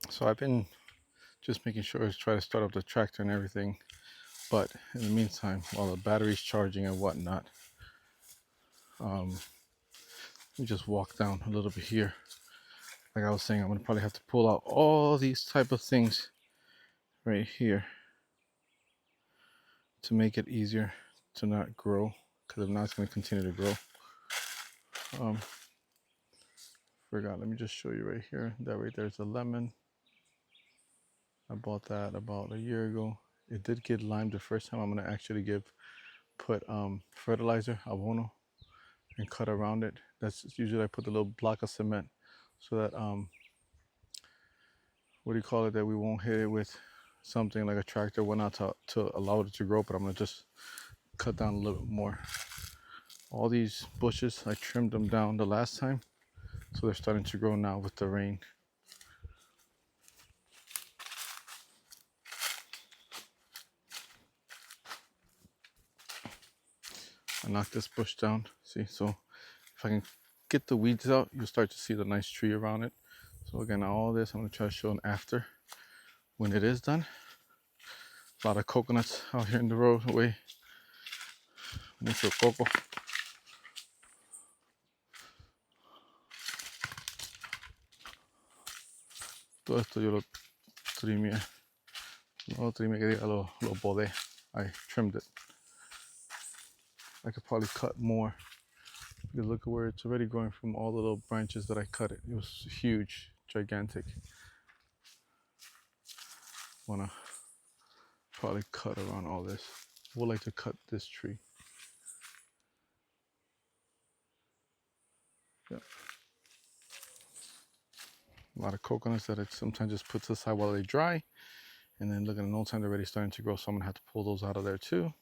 So I've been just making sure to try to start up the tractor and everything. But in the meantime, while the battery's charging and whatnot, we just walk down a little bit here. Like I was saying, I'm gonna probably have to pull out all these type of things right here to make it easier to not grow, because if not, it's gonna continue to grow. Forgot, let me just show you right here. That right there's a lemon. I bought that about a year ago. It did get limed the first time. I'm gonna actually put fertilizer, abono, and cut around it. That's usually I put a little block of cement so that what do you call it, that we won't hit it with something like a tractor whatnot to allow it to grow. But I'm gonna just cut down a little bit more. All these bushes, I trimmed them down the last time, so they're starting to grow now with the rain. I knocked this bush down, see, so if I can get the weeds out, you'll start to see the nice tree around it. So again, all this I'm gonna try to show an after when it is done. A lot of coconuts out here in the roadway. Mucho coco. Todo esto yo lo trimeé. No lo trimeé, que diga, lo podé. I trimmed it. I could probably cut more. You look at where it's already growing from all the little branches that I cut it. It was huge, gigantic. Wanna probably cut around all this. I would like to cut this tree. Yeah. A lot of coconuts that it sometimes just puts aside while they dry. And then look at no time they're already starting to grow, so I'm gonna have to pull those out of there too.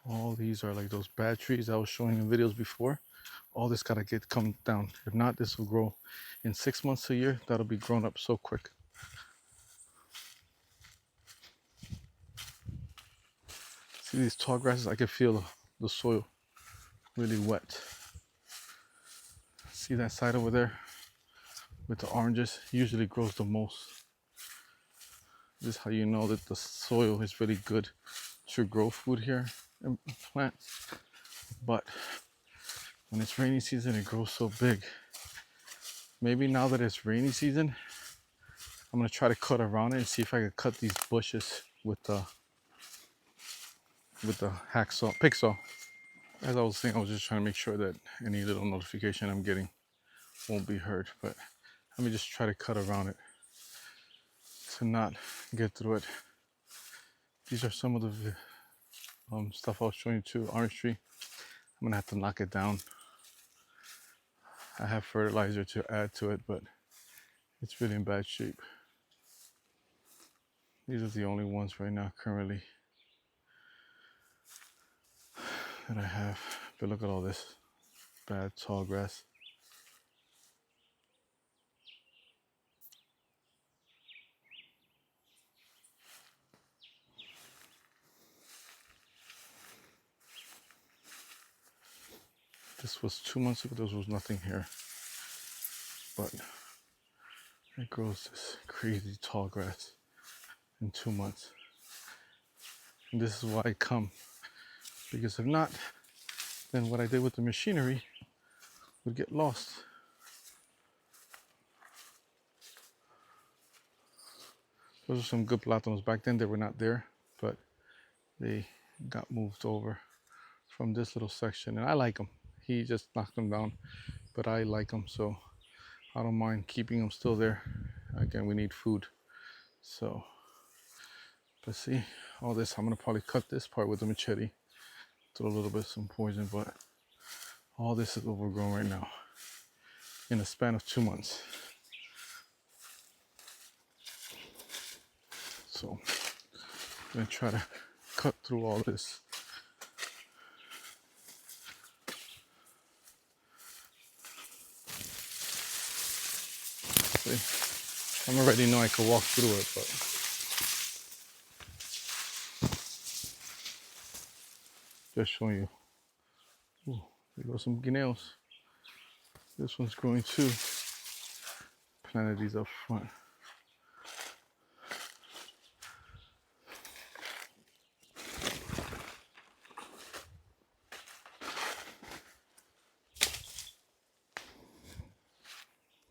All these are like those bad trees I was showing in videos before. All this gotta come down. If not, this will grow in 6 months to a year. That'll be grown up so quick. See these tall grasses? I can feel the soil really wet. See that side over there with the oranges? Usually grows the most. This is how you know that the soil is really good to grow food here and plants. But when it's rainy season, it grows so big. Maybe now that it's rainy season, I'm gonna try to cut around it and see if I can cut these bushes with the hacksaw, pick saw. As I was saying, I was just trying to make sure that any little notification I'm getting won't be heard. But let me just try to cut around it to not get through it. These are some of the stuff I was showing you too. Orange tree. I'm gonna have to knock it down. I have fertilizer to add to it, but it's really in bad shape. These are the only ones right now currently that I have. But look at all this bad tall grass. This was 2 months ago. There was nothing here, but it grows this crazy tall grass in 2 months. And this is why I come, because if not, then what I did with the machinery would get lost. Those are some good plátanos. Back then they were not there, but they got moved over from this little section, and I like them. He just knocked them down, but I like them, so I don't mind keeping them still there. Again, we need food, so let's see. All this, I'm gonna probably cut this part with the machete, throw a little bit of some poison, but all this is overgrown right now in a span of 2 months. So I'm gonna try to cut through all this. See, I already know I could walk through it, but just showing you There go some guineos. This one's growing too. Planted these up front.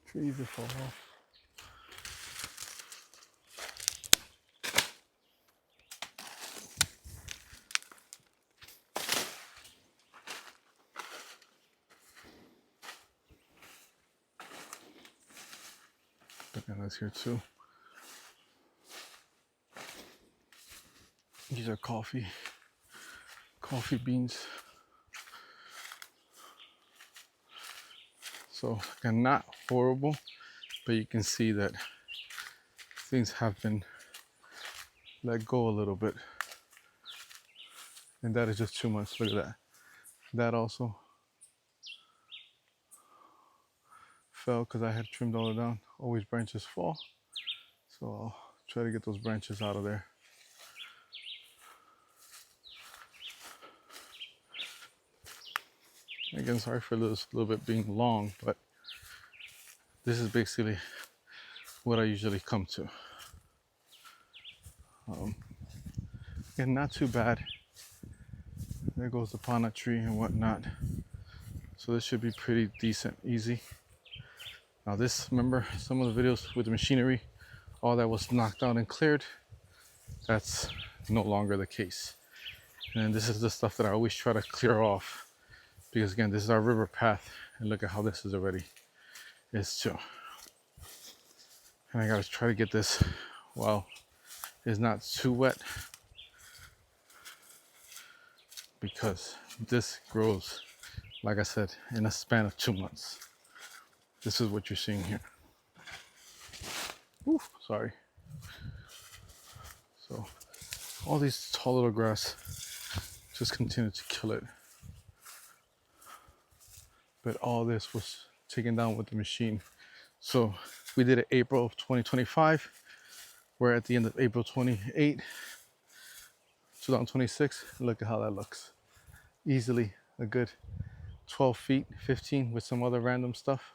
Trees that fall off. Bananas here too. These are coffee beans. So again, not horrible, but you can see that things have been let go a little bit. And that is just 2 months. Look at that. That also fell because I had trimmed all it down. Always branches fall. So I'll try to get those branches out of there. Again, sorry for this little bit being long, but this is basically what I usually come to. And not too bad. There goes the peanut tree and whatnot. So this should be pretty decent, easy. Now this, remember some of the videos with the machinery, all that was knocked out and cleared, that's no longer the case. And this is the stuff that I always try to clear off, because again, this is our river path, and look at how this is already. It's chill. And I gotta try to get this while it's not too wet, because this grows, like I said, in a span of 2 months. This is what you're seeing here. Ooh, sorry. So all these tall little grass just continue to kill it. But all this was taken down with the machine. So we did it April of 2025. We're at the end of April 28, 2026. Look at how that looks. Easily a good 12 feet, 15 with some other random stuff.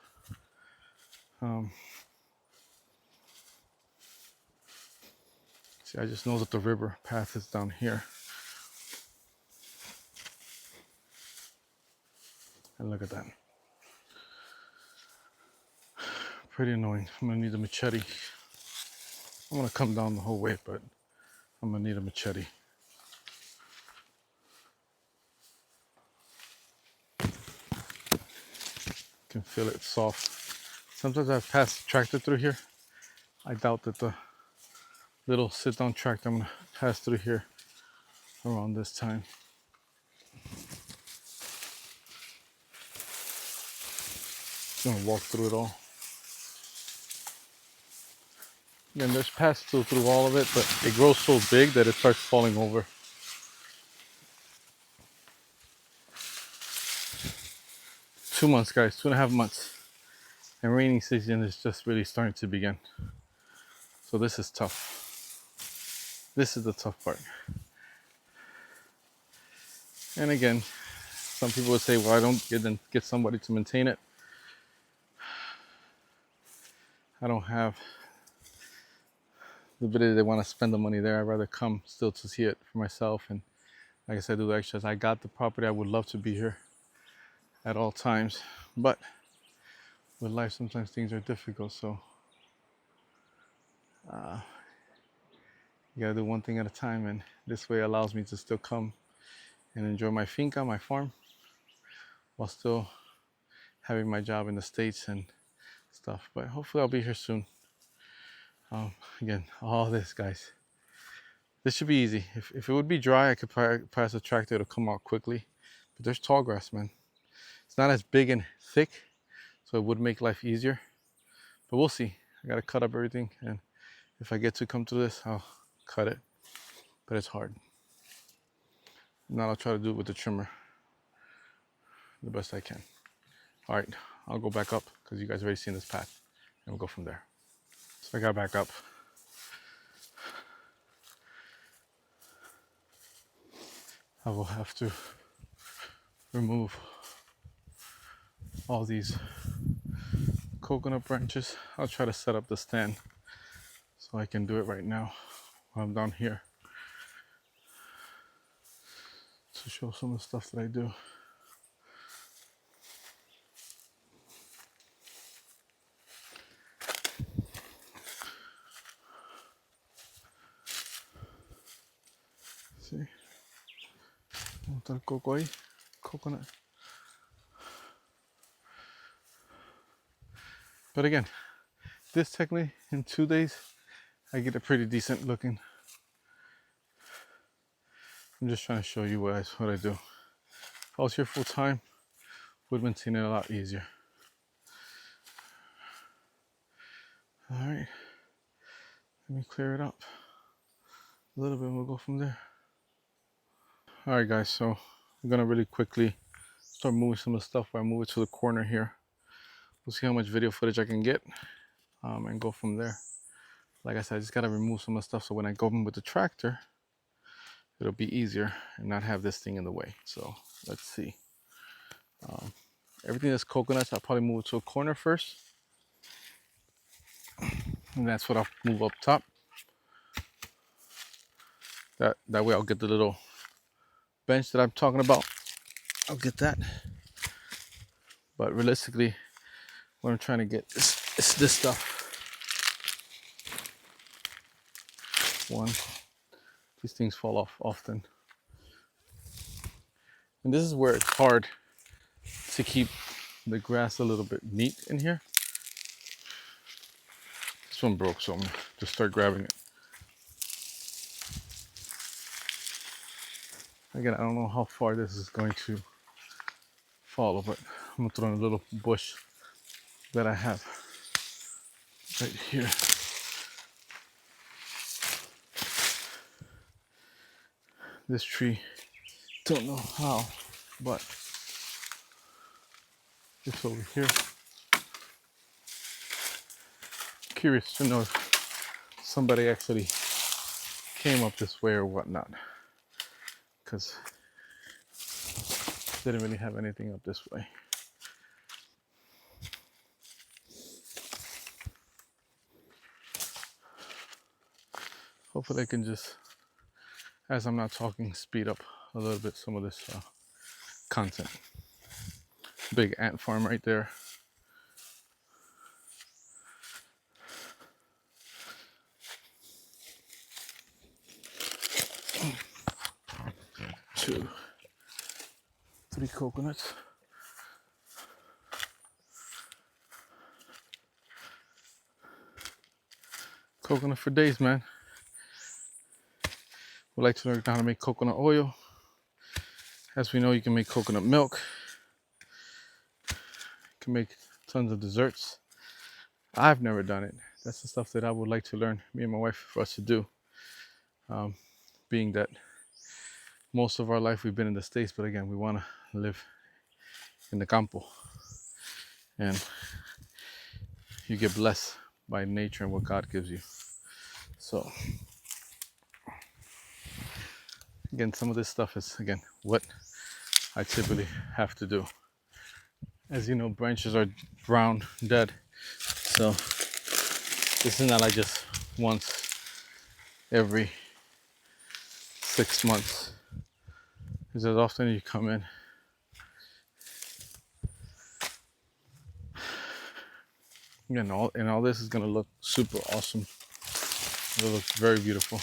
See, I just know that the river path is down here. And look at that. Pretty annoying. I'm gonna need a machete. I'm gonna come down the whole way, but I'm gonna need a machete. Can feel it soft. Sometimes I've passed the tractor through here. I doubt that the little sit-down tractor I'm gonna pass through here around this time. Gonna walk through it all. Again, there's paths through all of it, but it grows so big that it starts falling over. Two months, guys, 2.5 months. And rainy season is just really starting to begin. So this is tough. This is the tough part. And again, some people would say, well, I don't get somebody to maintain it. I don't have the ability they want to spend the money there. I'd rather come still to see it for myself. And like I said, do the extras. I got the property. I would love to be here at all times. But with life, sometimes things are difficult. So you gotta do one thing at a time. And this way allows me to still come and enjoy my finca, my farm, while still having my job in the States and stuff. But hopefully I'll be here soon. Again, all this, guys, this should be easy. If it would be dry, I could pass a tractor, it'll come out quickly. But there's tall grass, man. It's not as big and thick, so it would make life easier. But we'll see. I gotta cut up everything, and if I get to come through this, I'll cut it. But it's hard. Now I'll try to do it with the trimmer the best I can. All right, I'll go back up because you guys already seen this path, and we'll go from there. So I got back up. I will have to remove all these coconut branches. I'll try to set up the stand so I can do it right now while I'm down here to show some of the stuff that I do. See, otro coco ahí, coconut. But again, this technically in 2 days, I get a pretty decent looking. I'm just trying to show you what I do. If I was here full time, would maintain it a lot easier. All right, let me clear it up a little bit and we'll go from there. All right, guys, so I'm gonna really quickly start moving some of the stuff while I move it to the corner here. We'll see how much video footage I can get and go from there. Like I said, I just gotta remove some of the stuff so when I go in with the tractor, it'll be easier and not have this thing in the way. So let's see. Everything that's coconuts, I'll probably move it to a corner first. And that's what I'll move up top. That way I'll get the little bench that I'm talking about. I'll get that. But realistically, what I'm trying to get is this stuff. One, these things fall off often. And this is where it's hard to keep the grass a little bit neat in here. This one broke, so I'm gonna just start grabbing it. Again, I don't know how far this is going to follow, but I'm gonna throw in a little bush that I have right here. This tree, don't know how, but it's over here. Curious to know if somebody actually came up this way or whatnot, because they didn't really have anything up this way. Hopefully I can just, as I'm not talking, speed up a little bit some of this content. Big ant farm right there. Two, three coconuts. Coconut for days, man. Would like to learn how to make coconut oil. As we know, you can make coconut milk. You can make tons of desserts. I've never done it. That's the stuff that I would like to learn, me and my wife, for us to do. Being that most of our life we've been in the States, but again, we want to live in the campo. And you get blessed by nature and what God gives you. So, again, some of this stuff is, again, what I typically have to do. As you know, branches are brown, dead. So, this is not like just once every 6 months. Because as often as you come in, again, all this is gonna look super awesome. It'll look very beautiful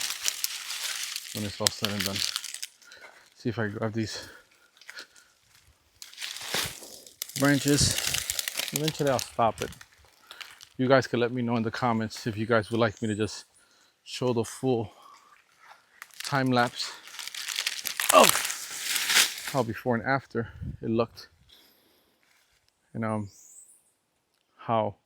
when it's all said and done. See if I grab these branches. Eventually I'll stop it. You guys can let me know in the comments if you guys would like me to just show the full time lapse of how before and after it looked, and how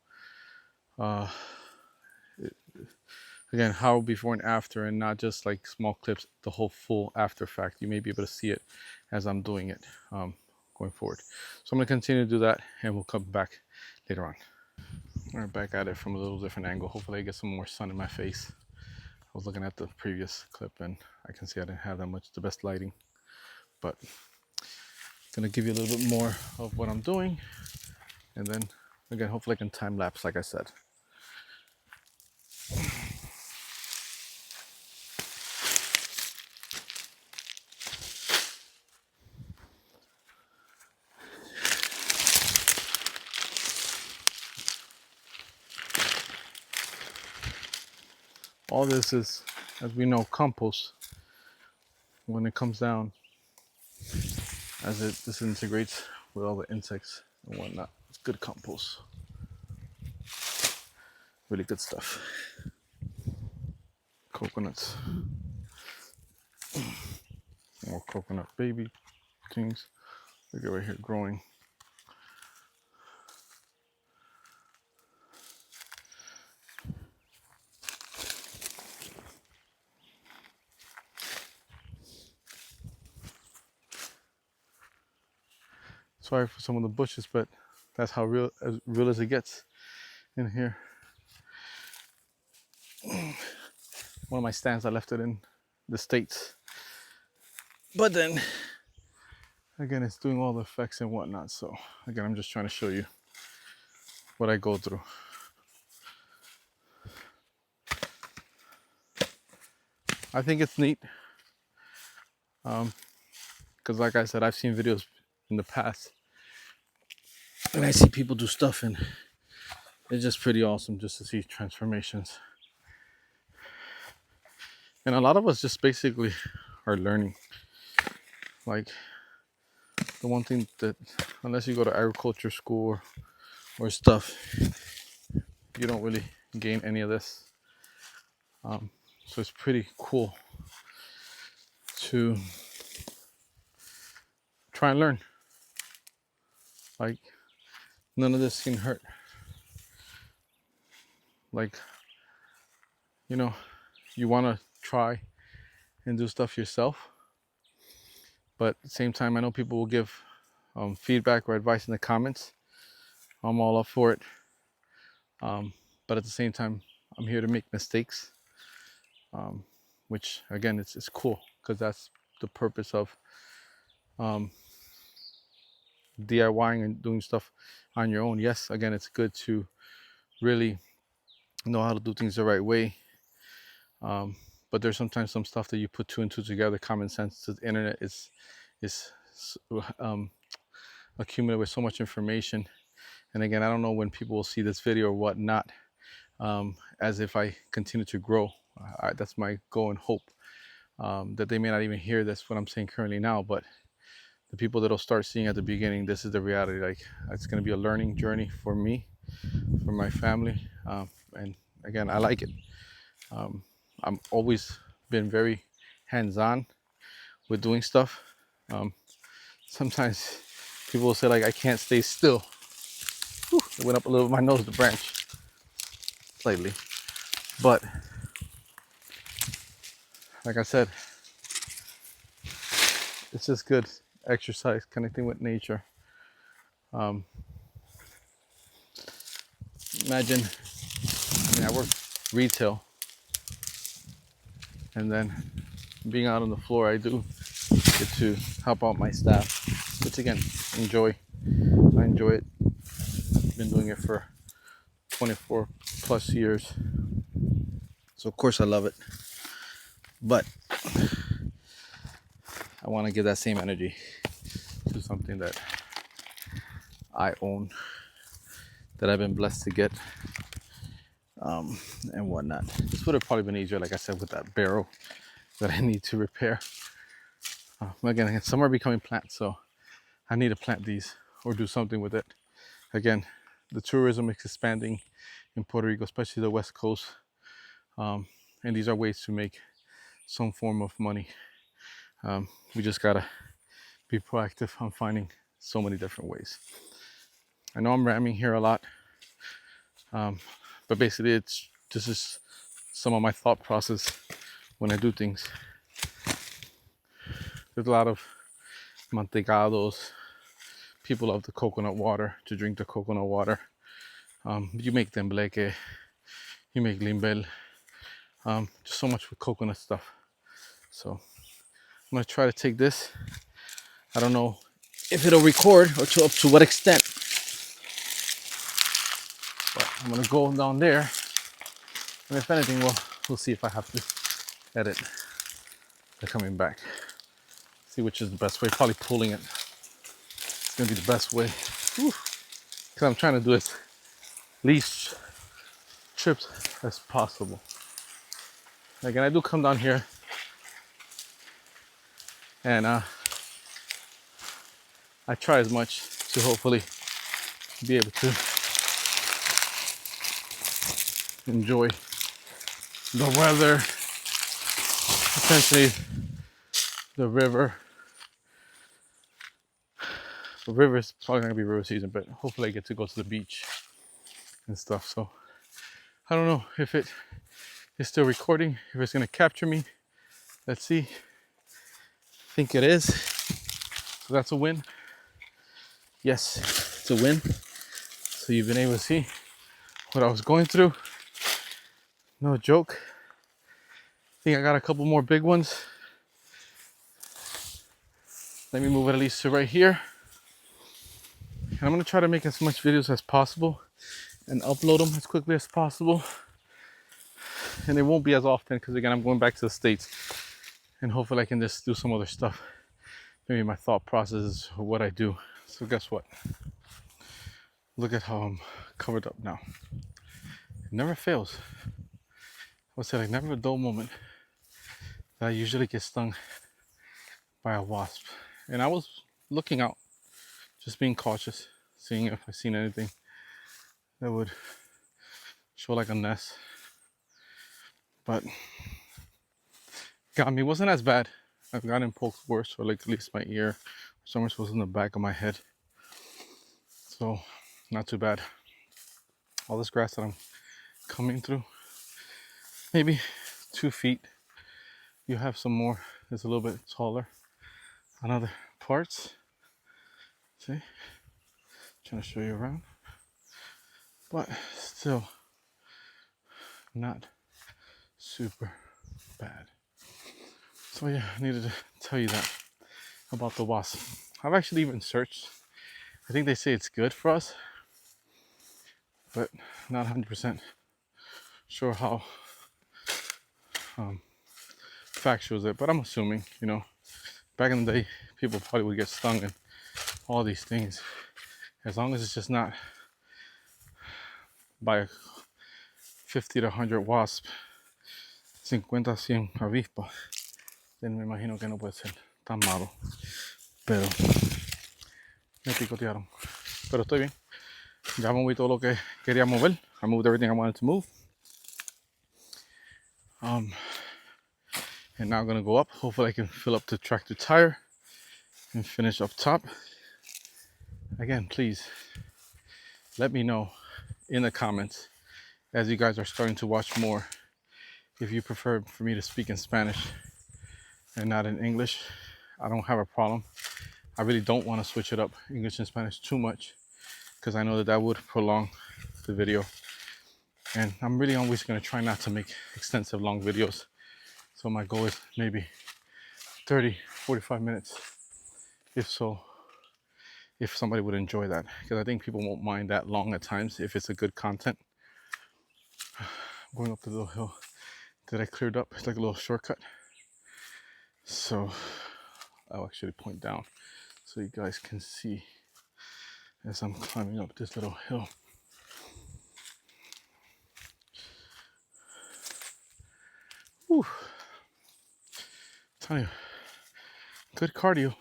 again, how before and after, and not just like small clips, the whole full after fact. You may be able to see it as I'm doing it going forward. So I'm going to continue to do that, and we'll come back later on. All right, back at it from a little different angle. Hopefully I get some more sun in my face. I was looking at the previous clip and I can see I didn't have that much the best lighting, but I'm going to give you a little bit more of what I'm doing And then again, hopefully I can time lapse, like I said. All this is, as we know, compost. When it comes down, as it disintegrates with all the insects and whatnot, it's good compost. Really good stuff. Coconuts. More coconut baby things. Look at right here growing. Sorry for some of the bushes, but that's how real as it gets in here. One of my stands, I left it in the States. But then, again, it's doing all the effects and whatnot. So, again, I'm just trying to show you what I go through. I think it's neat. Because like I said, I've seen videos in the past. And I see people do stuff and it's just pretty awesome just to see transformations. And a lot of us just basically are learning. Like the one thing that, unless you go to agriculture school or stuff, you don't really gain any of this. So it's pretty cool to try and learn. Like none of this can hurt. Like, you know, you want to try and do stuff yourself, but at the same time, I know people will give feedback or advice in the comments. I'm all up for it, but at the same time, I'm here to make mistakes, which again, it's cool because that's the purpose of DIYing and doing stuff on your own. Yes, again, it's good to really know how to do things the right way. But there's sometimes some stuff that you put two and two together. Common sense. The internet is accumulated with so much information. And again, I don't know when people will see this video or whatnot. As if I continue to grow, that's my goal and hope. That they may not even hear this what I'm saying currently now, but the people that'll start seeing at the beginning, this is the reality. Like it's going to be a learning journey for me, for my family, and again, I like it. I'm always been very hands-on with doing stuff. Sometimes people will say like I can't stay still. Whew, it went up a little. My nose, the branch, slightly, but like I said, it's just good exercise, connecting with nature. Imagine, I work retail, and then being out on the floor, I do get to help out my staff, which again, I enjoy it. I've been doing it for 24 plus years, so of course I love it, but I want to give that same energy to something that I own, that I've been blessed to get, and whatnot. This would have probably been easier, like I said, with that barrel that I need to repair. Again, some are becoming plants, so I need to plant these or do something with it. Again, the tourism is expanding in Puerto Rico, especially the West Coast, and these are ways to make some form of money. We just gotta be proactive on finding so many different ways. I know I'm ramming here a lot, but basically this is some of my thought process when I do things. There's a lot of mantecados. People love the coconut water, to drink the coconut water. You make tembleque, you make limbel, just so much with coconut stuff. So I'm gonna try to take this. I don't know if it'll record or up to what extent, I'm gonna go down there, and if anything, we'll see if I have to edit the coming back. See which is the best way. Probably pulling it. It's gonna be the best way. Because I'm trying to do as least trips as possible. Again, I do come down here and I try as much to hopefully be able to enjoy the weather, essentially the river. The river is probably not gonna be river season, but hopefully I get to go to the beach and stuff. So I don't know if it is still recording, if it's gonna capture me. Let's see. I think it is. So that's a win. Yes, it's a win. So you've been able to see what I was going through. No joke. I think I got a couple more big ones. Let me move it at least to right here. And I'm gonna try to make as much videos as possible and upload them as quickly as possible. And it won't be as often because again, I'm going back to the States and hopefully I can just do some other stuff. Maybe my thought processes or what I do. So guess what? Look at how I'm covered up now. It never fails. I would say like never a dull moment that I usually get stung by a wasp. And I was looking out, just being cautious, seeing if I seen anything that would show like a nest. But got me, wasn't as bad. I've gotten poked worse, or like at least my ear, somewhere was in the back of my head. So not too bad. All this grass that I'm coming through, maybe 2 feet. You have some more, it's a little bit taller on other parts. See, trying to show you around, but still not super bad. So yeah, I needed to tell you that about the wasp. I've actually even searched. I think they say it's good for us, but not 100% sure how factual is it. But I'm assuming, you know, back in the day, people probably would get stung and all these things. As long as it's just not by 50 to 100 wasp, 50, 100 avispas, then me imagino que no puede ser tan malo. Pero me picotearon. Pero estoy bien. Ya moví todo lo que quería mover. I moved everything I wanted to move. And now I'm gonna go up. Hopefully I can fill up the tractor tire and finish up top. Again, please let me know in the comments as you guys are starting to watch more if you prefer for me to speak in Spanish and not in English. I don't have a problem. I really don't want to switch it up English and Spanish too much because I know that would prolong the video, and I'm really always going to try not to make extensive long videos. So my goal is maybe 30-45 minutes, if somebody would enjoy that, because I think people won't mind that long at times if it's a good content. Going up the little hill that I cleared up, it's like a little shortcut. So I'll actually point down so you guys can see as I'm climbing up this little hill. Whew. Tell you, good cardio.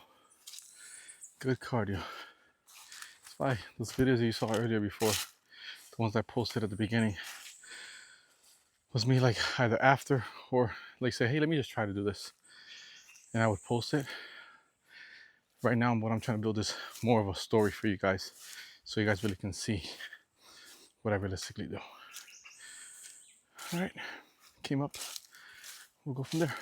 Good cardio. That's why those videos you saw earlier before, the ones I posted at the beginning, was me like either after or like say, hey, let me just try to do this. And I would post it. Right now, what I'm trying to build is more of a story for you guys, so you guys really can see what I realistically do. All right, came up. We'll go from there.